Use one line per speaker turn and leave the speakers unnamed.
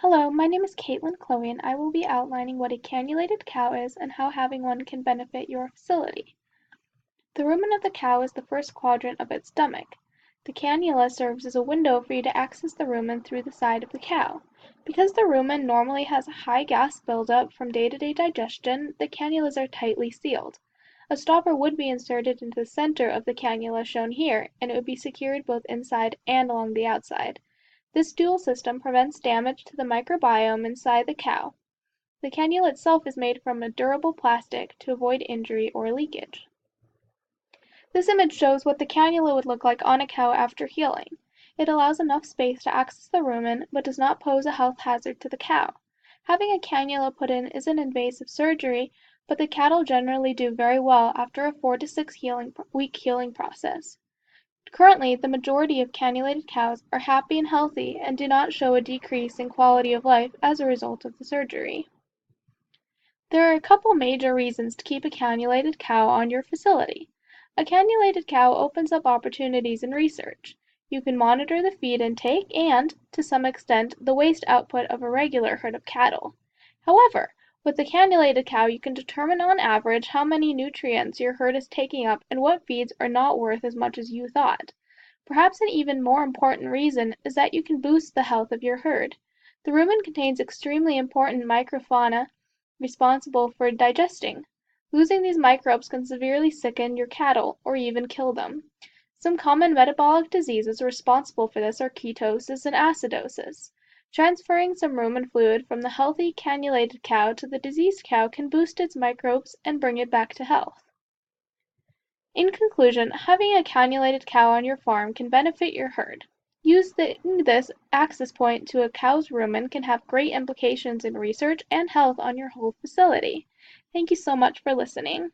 Hello, my name is Caitlin Chloe and I will be outlining what a cannulated cow is and how having one can benefit your facility. The rumen of the cow is the first quadrant of its stomach. The cannula serves as a window for you to access the rumen through the side of the cow. Because the rumen normally has a high gas buildup from day-to-day digestion, the cannulas are tightly sealed. A stopper would be inserted into the center of the cannula shown here, and it would be secured both inside and along the outside. This dual system prevents damage to the microbiome inside the cow. The cannula itself is made from a durable plastic to avoid injury or leakage. This image shows what the cannula would look like on a cow after healing. It allows enough space to access the rumen, but does not pose a health hazard to the cow. Having a cannula put in is an invasive surgery, but the cattle generally do very well after a 4 to 6 week healing process. Currently, the majority of cannulated cows are happy and healthy and do not show a decrease in quality of life as a result of the surgery. There are a couple major reasons to keep a cannulated cow on your facility. A cannulated cow opens up opportunities in research. You can monitor the feed intake and, to some extent, the waste output of a regular herd of cattle. However, with the cannulated cow you can determine on average how many nutrients your herd is taking up and what feeds are not worth as much as you thought. Perhaps an even more important reason is that you can boost the health of your herd. The rumen contains extremely important microfauna responsible for digesting. Losing these microbes can severely sicken your cattle or even kill them. Some common metabolic diseases responsible for this are ketosis and acidosis. Transferring some rumen fluid from the healthy cannulated cow to the diseased cow can boost its microbes and bring it back to health. In conclusion, having a cannulated cow on your farm can benefit your herd. Using this access point to a cow's rumen can have great implications in research and health on your whole facility. Thank you so much for listening.